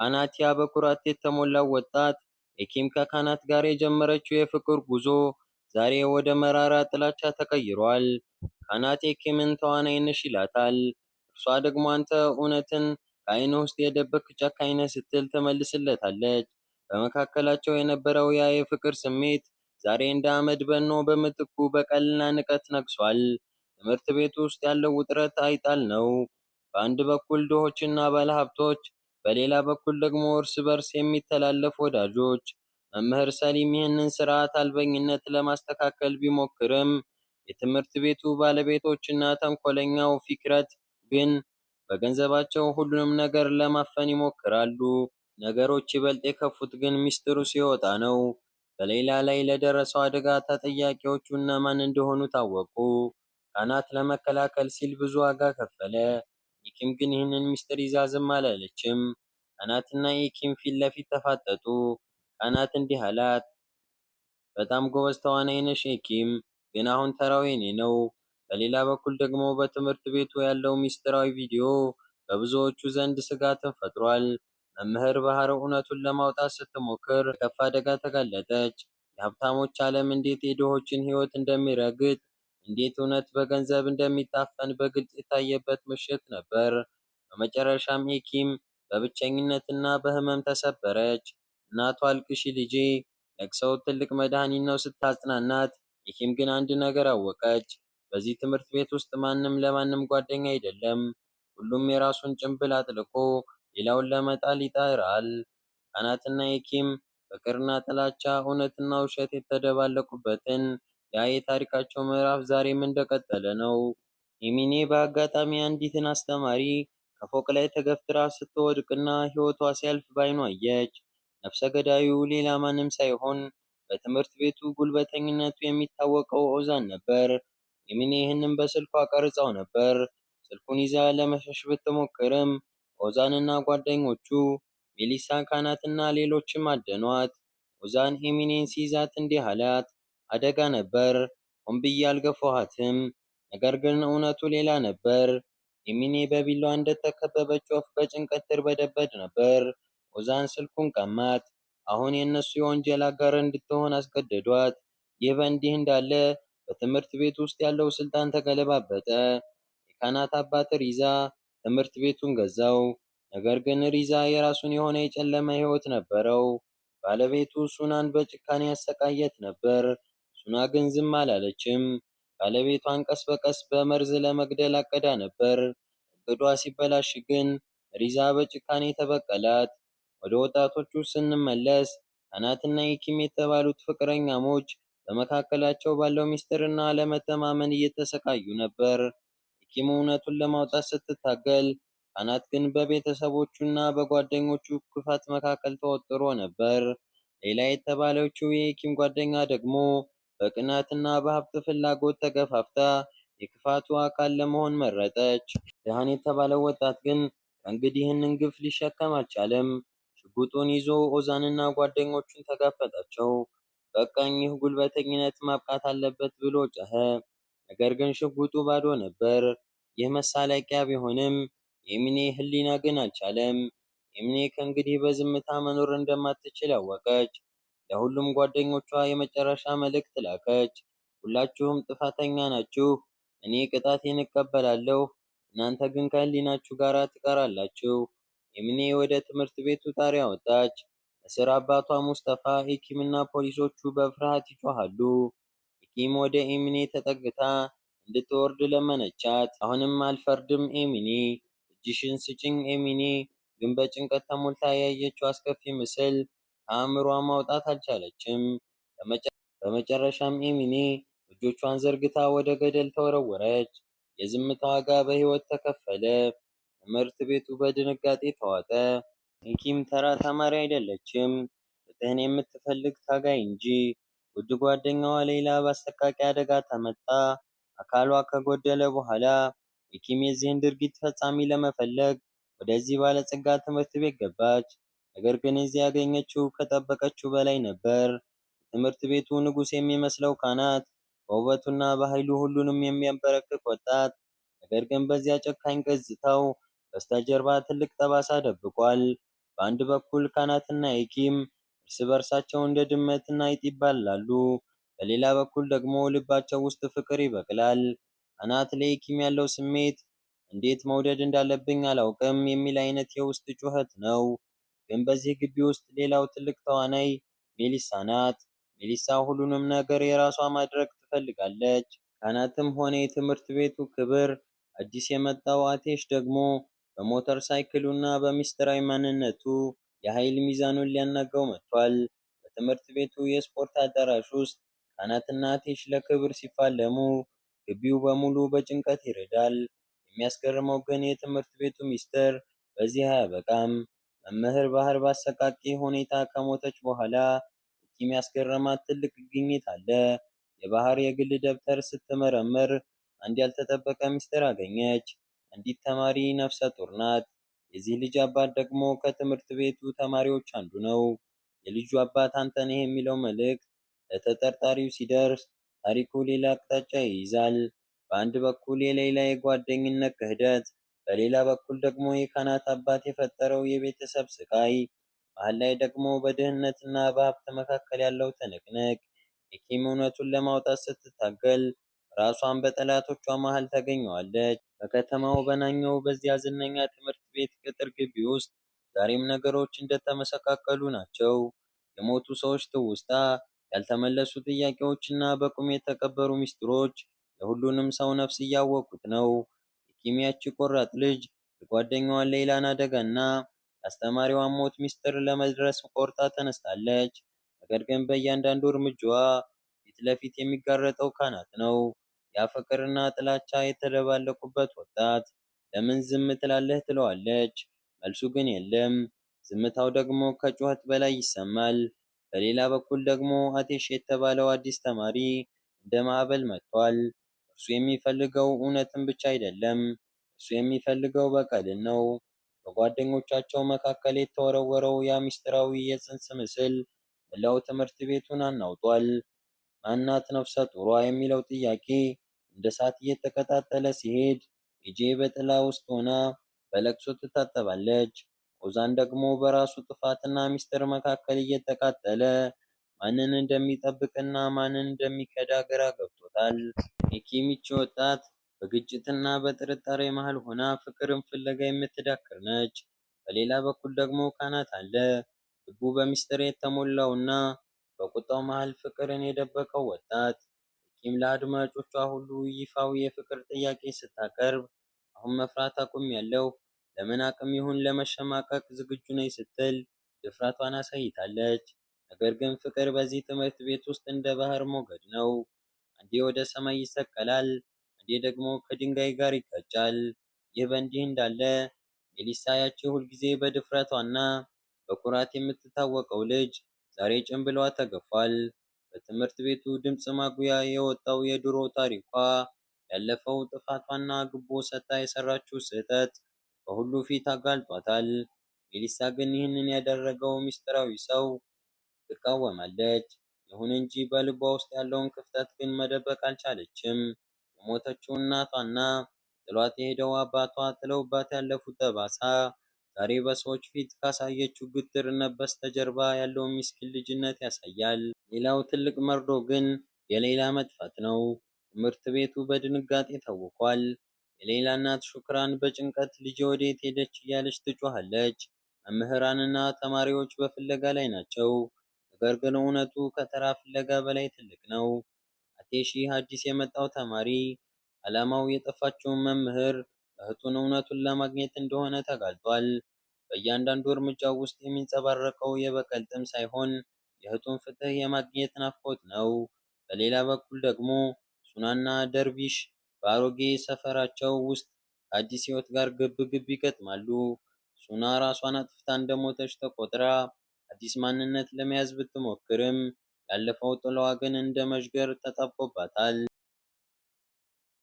ካናቲያ በኩራት የተሞላው ወጣት ኤኪም ከካናት ጋር የጀመረችው የፍቅር ጉዞ ዛሬ ወደ መራራ ጥላቻ ተቀይሯል። ካናት ኤኪምን ተዋናይ ነሽ ይላታል። እርሷ ደግሞ አንተ እውነትን ከዓይንህ ውስጥ የደበቅክ ጨካኝ ነህ ስትል ትመልስለታለች። በመካከላቸው የነበረው ያ የፍቅር ስሜት ዛሬ እንደ አመድ በኖ በምትኩ በቀልና ንቀት ነግሷል። ትምህርት ቤት ውስጥ ያለው ውጥረት አይጣል ነው። በአንድ በኩል ድሆችና ባለሀብቶች፣ በሌላ በኩል ደግሞ እርስ በርስ የሚተላለፉ ወዳጆች። መምህር ሰሊም ይህንን ስርዓት አልበኝነት ለማስተካከል ቢሞክርም የትምህርት ቤቱ ባለቤቶችና ተንኮለኛው ፊክረት ግን በገንዘባቸው ሁሉንም ነገር ለማፈን ይሞክራሉ። ነገሮች ይበልጥ የከፉት ግን ሚስጥሩ ሲወጣ ነው። በሌላ ላይ ለደረሰው አደጋ ተጠያቂዎቹ እነማን እንደሆኑ ታወቁ። ካናት ለመከላከል ሲል ብዙ ዋጋ ከፈለ። ኢኪም ግን ይህንን ሚስጥር ይዛ ዝም አላለችም። ካናትና ኢኪም ፊት ለፊት ተፋጠጡ። ካናት እንዲህ አላት፣ በጣም ጎበዝ ተዋናይ ነሽ ኢኪም፣ ግን አሁን ተራው የኔ ነው። በሌላ በኩል ደግሞ በትምህርት ቤቱ ያለው ሚስጥራዊ ቪዲዮ በብዙዎቹ ዘንድ ስጋትን ፈጥሯል። መምህር ባህር እውነቱን ለማውጣት ስትሞክር ለከፋ አደጋ ተጋለጠች። የሀብታሞች ዓለም እንዴት የድሆችን ሕይወት እንደሚረግጥ፣ እንዴት እውነት በገንዘብ እንደሚታፈን በግልጽ የታየበት ምሽት ነበር። በመጨረሻም ኤኪም በብቸኝነትና በህመም ተሰበረች። እናቷ አልቅሺ ልጄ፣ ለቅሶው ትልቅ መድኃኒት ነው ስታጽናናት፣ ኤኪም ግን አንድ ነገር አወቀች። በዚህ ትምህርት ቤት ውስጥ ማንም ለማንም ጓደኛ አይደለም። ሁሉም የራሱን ጭንብል አጥልቆ ሌላውን ለመጣል ይጣራል። ካናትና ኤኪም ፍቅርና ጥላቻ፣ እውነትና ውሸት የተደባለቁበትን ያ የታሪካቸው ምዕራፍ ዛሬም እንደቀጠለ ነው። ኤሚኔ በአጋጣሚ አንዲትን አስተማሪ ከፎቅ ላይ ተገፍትራ ስትወድቅና ሕይወቷ ሲያልፍ ባይኗ አየች። ነፍሰ ገዳዩ ሌላ ማንም ሳይሆን በትምህርት ቤቱ ጉልበተኝነቱ የሚታወቀው ኦዛን ነበር። ኤሚኔ ይህንን በስልኳ ቀርጻው ነበር። ስልኩን ይዛ ለመሸሽ ብትሞክርም ኦዛንና ጓደኞቹ ሜሊሳ፣ ካናትና ሌሎችም አደኗት። ኦዛን ኤሚኔን ሲይዛት እንዲህ አላት፣ አደጋ ነበር፣ ሆን ብዬ አልገፋኋትም። ነገር ግን እውነቱ ሌላ ነበር። ኤሚኔ በቢላዋ እንደተከበበች ወፍ በጭንቀት ትርበደበድ ነበር። ኦዛን ስልኩን ቀማት። አሁን የእነሱ የወንጀል አጋር እንድትሆን አስገደዷት። ይህ በእንዲህ እንዳለ በትምህርት ቤት ውስጥ ያለው ስልጣን ተገለባበጠ። የካናት አባት ሪዛ ትምህርት ቤቱን ገዛው። ነገር ግን ሪዛ የራሱን የሆነ የጨለመ ሕይወት ነበረው። ባለቤቱ ሱናን በጭካኔ ያሰቃየት ነበር። ሱና ግን ዝም አላለችም። ባለቤቷን ቀስ በቀስ በመርዝ ለመግደል አቅዳ ነበር። እቅዷ ሲበላሽ ግን ሪዛ በጭካኔ ተበቀላት። ወደ ወጣቶቹ ስንመለስ ካናትና ኢኪም የተባሉት ፍቅረኛሞች በመካከላቸው ባለው ሚስጥርና አለመተማመን እየተሰቃዩ ነበር። ኢኪም እውነቱን ለማውጣት ስትታገል፣ ካናት ግን በቤተሰቦቹና በጓደኞቹ ክፋት መካከል ተወጥሮ ነበር። ሌላ የተባለችው የኢኪም ጓደኛ ደግሞ በቅናትና በሀብት ፍላጎት ተገፋፍታ የክፋቱ አካል ለመሆን መረጠች። ደሃን የተባለው ወጣት ግን ከእንግዲህ ይህንን ግፍ ሊሸከም አልቻለም። ሽጉጡን ይዞ ኦዛንና ጓደኞቹን ተጋፈጣቸው። በቃኝ፣ ይህ ጉልበተኝነት ማብቃት አለበት ብሎ ጮኸ። ነገር ግን ሽጉጡ ባዶ ነበር። ይህ መሳለቂያ ቢሆንም ኤሚኔ ህሊና ግን አልቻለም። ኤሚኔ ከእንግዲህ በዝምታ መኖር እንደማትችል አወቀች። ለሁሉም ጓደኞቿ የመጨረሻ መልእክት ላከች። ሁላችሁም ጥፋተኛ ናችሁ። እኔ ቅጣቴን እቀበላለሁ፣ እናንተ ግን ከህሊናችሁ ጋር ትቀራላችሁ። ኤሚኔ ወደ ትምህርት ቤቱ ጣሪያ ወጣች። እስር አባቷ ሙስጠፋ፣ ኢኪምና ፖሊሶቹ በፍርሃት ይጮሃሉ። ኢኪም ወደ ኤሚኔ ተጠግታ እንድትወርድ ለመነቻት። አሁንም አልፈርድም ኤሚኔ፣ እጅሽን ስጭኝ ኤሚኔ። ግን በጭንቀት ተሞልታ ያየችው አስከፊ ምስል ከአእምሯ ማውጣት አልቻለችም። በመጨረሻም ኤሚኔ እጆቿን ዘርግታ ወደ ገደል ተወረወረች። የዝምታ ዋጋ በሕይወት ተከፈለ። ትምህርት ቤቱ በድንጋጤ ተዋጠ። ኢኪም ተራ ተማሪ አይደለችም፣ ፍትህን የምትፈልግ ታጋይ እንጂ። ውድ ጓደኛዋ ሌላ በአሰቃቂ አደጋ ተመታ። አካሏ ከጎደለ በኋላ ኢኪም የዚህን ድርጊት ፈጻሚ ለመፈለግ ወደዚህ ባለጸጋ ትምህርት ቤት ገባች። ነገር ግን እዚህ ያገኘችው ከጠበቀችው በላይ ነበር። ትምህርት ቤቱ ንጉሥ የሚመስለው ካናት በውበቱና በኃይሉ ሁሉንም የሚያንበረክክ ወጣት። ነገር ግን በዚያ ጨካኝ ገጽታው በስተጀርባ ትልቅ ጠባሳ ደብቋል። በአንድ በኩል ካናትና ኤኪም እርስ በርሳቸው እንደ ድመትና አይጥ ይባላሉ፣ በሌላ በኩል ደግሞ ልባቸው ውስጥ ፍቅር ይበቅላል። ካናት ለኤኪም ያለው ስሜት እንዴት መውደድ እንዳለብኝ አላውቅም የሚል አይነት የውስጥ ጩኸት ነው። ግን በዚህ ግቢ ውስጥ ሌላው ትልቅ ተዋናይ ሜሊሳ ናት። ሜሊሳ ሁሉንም ነገር የራሷ ማድረግ ትፈልጋለች። ካናትም ሆነ የትምህርት ቤቱ ክብር። አዲስ የመጣው አቴሽ ደግሞ በሞተር ሳይክሉና በሚስጥራዊ ማንነቱ የኃይል ሚዛኑን ሊያናጋው መጥቷል። በትምህርት ቤቱ የስፖርት አዳራሽ ውስጥ ካናትና አቴሽ ለክብር ሲፋለሙ ግቢው በሙሉ በጭንቀት ይረዳል። የሚያስገርመው ግን የትምህርት ቤቱ ሚስጥር በዚህ አያበቃም። መምህር ባህር በአሰቃቂ ሁኔታ ከሞተች በኋላ ኪም ያስገረማት ትልቅ ግኝት አለ። የባህር የግል ደብተር ስትመረምር አንድ ያልተጠበቀ ሚስጥር አገኘች። አንዲት ተማሪ ነፍሰ ጡር ናት። የዚህ ልጅ አባት ደግሞ ከትምህርት ቤቱ ተማሪዎች አንዱ ነው። የልጁ አባት አንተ ነህ የሚለው መልእክት ለተጠርጣሪው ሲደርስ ታሪኩ ሌላ አቅጣጫ ይይዛል። በአንድ በኩል የሌላ የጓደኝነት ክህደት፣ በሌላ በኩል ደግሞ የካናት አባት የፈጠረው የቤተሰብ ስቃይ፣ መሃል ላይ ደግሞ በድህነትና በሀብት መካከል ያለው ትንቅንቅ። የኪም እውነቱን ለማውጣት ስትታገል ራሷን በጠላቶቿ መሃል ታገኘዋለች። በከተማው በናኘው በዚያ ዝነኛ ትምህርት ቤት ቅጥር ግቢ ውስጥ ዛሬም ነገሮች እንደተመሰቃቀሉ ናቸው። የሞቱ ሰዎች ትውስታ፣ ያልተመለሱ ጥያቄዎችና በቁም የተቀበሩ ሚስጥሮች የሁሉንም ሰው ነፍስ እያወቁት ነው። የኪም ቆራጥ ልጅ የጓደኛዋን ሌላን አደጋና የአስተማሪዋን ሞት ሚስጥር ለመድረስ ቆርጣ ተነስታለች። ነገር ግን በእያንዳንዱ እርምጃዋ ፊት ለፊት የሚጋረጠው ካናት ነው። ያ ፍቅርና ጥላቻ የተደባለቁበት ወጣት። ለምን ዝም ትላለህ ትለዋለች። መልሱ ግን የለም። ዝምታው ደግሞ ከጩኸት በላይ ይሰማል። በሌላ በኩል ደግሞ አቴሽ የተባለው አዲስ ተማሪ እንደ ማዕበል መጥቷል። እርሱ የሚፈልገው እውነትን ብቻ አይደለም፣ እርሱ የሚፈልገው በቀልን ነው። በጓደኞቻቸው መካከል የተወረወረው ያ ምስጢራዊ የጽንስ ምስል መላው ትምህርት ቤቱን አናውጧል። ማናት ነፍሰ ጡሯ የሚለው ጥያቄ እንደ እሳት እየተቀጣጠለ ሲሄድ ኤጄ በጥላ ውስጥ ሆና በለቅሶ ትታጠባለች። ኦዛን ደግሞ በራሱ ጥፋትና ሚስጥር መካከል እየተቃጠለ ማንን እንደሚጠብቅና ማንን እንደሚከዳ ግራ ገብቶታል። የኪሚቺ ወጣት በግጭትና በጥርጣሬ መሃል ሆና ፍቅርን ፍለጋ የምትዳክር ነች። በሌላ በኩል ደግሞ ካናት አለ፣ ልቡ በሚስጥር የተሞላውና በቁጣው መሃል ፍቅርን የደበቀው ወጣት። ኪም ለአድማጮቿ ሁሉ ይፋዊ የፍቅር ጥያቄ ስታቀርብ አሁን መፍራት አቁሜያለሁ፣ ለምን አቅም ይሁን ለመሸማቀቅ ዝግጁ ነኝ ስትል ድፍረቷን አሳይታለች። ነገር ግን ፍቅር በዚህ ትምህርት ቤት ውስጥ እንደ ባህር ሞገድ ነው። አንዴ ወደ ሰማይ ይሰቀላል፣ አንዴ ደግሞ ከድንጋይ ጋር ይጋጫል። ይህ በእንዲህ እንዳለ ሜሊሳ ያቺ ሁልጊዜ በድፍረቷና በኩራት የምትታወቀው ልጅ ዛሬ ጭንብሏ ተገፏል። በትምህርት ቤቱ ድምፅ ማጉያ የወጣው የድሮ ታሪኳ፣ ያለፈው ጥፋቷና ግቦ ሰጥታ የሰራችው ስህተት በሁሉ ፊት አጋልጧታል። ሜሊሳ ግን ይህንን ያደረገው ምስጢራዊ ሰው ትቃወማለች። ይሁን እንጂ በልቧ ውስጥ ያለውን ክፍተት ግን መደበቅ አልቻለችም። የሞተችው እናቷና ጥሏት የሄደው አባቷ ጥለውባት ያለፉት ጠባሳ ዛሬ በሰዎች ፊት ካሳየችው ግትርነት በስተጀርባ ያለውን ምስኪን ልጅነት ያሳያል። ሌላው ትልቅ መርዶ ግን የሌላ መጥፋት ነው። ትምህርት ቤቱ በድንጋጤ ታውቋል። የሌላ እናት ሹክራን በጭንቀት ልጄ ወዴት ሄደች እያለች ትጮኻለች። መምህራንና ተማሪዎች በፍለጋ ላይ ናቸው። ነገር ግን እውነቱ ከተራ ፍለጋ በላይ ትልቅ ነው። አቴሺ አዲስ የመጣው ተማሪ ዓላማው የጠፋችውን መምህር እህቱን እውነቱን ለማግኘት እንደሆነ ተጋልጧል። በእያንዳንዱ እርምጃው ውስጥ የሚንጸባረቀው የበቀል ጥም ሳይሆን የእህቱን ፍትህ የማግኘት ናፍቆት ነው። በሌላ በኩል ደግሞ ሱናና ደርቢሽ በአሮጌ ሰፈራቸው ውስጥ ከአዲስ ሕይወት ጋር ግብ ግብ ይገጥማሉ። ሱና ራሷን አጥፍታ እንደሞተች ተቆጥራ አዲስ ማንነት ለመያዝ ብትሞክርም ያለፈው ጥላዋ ግን እንደ መዥገር ተጣብቆባታል።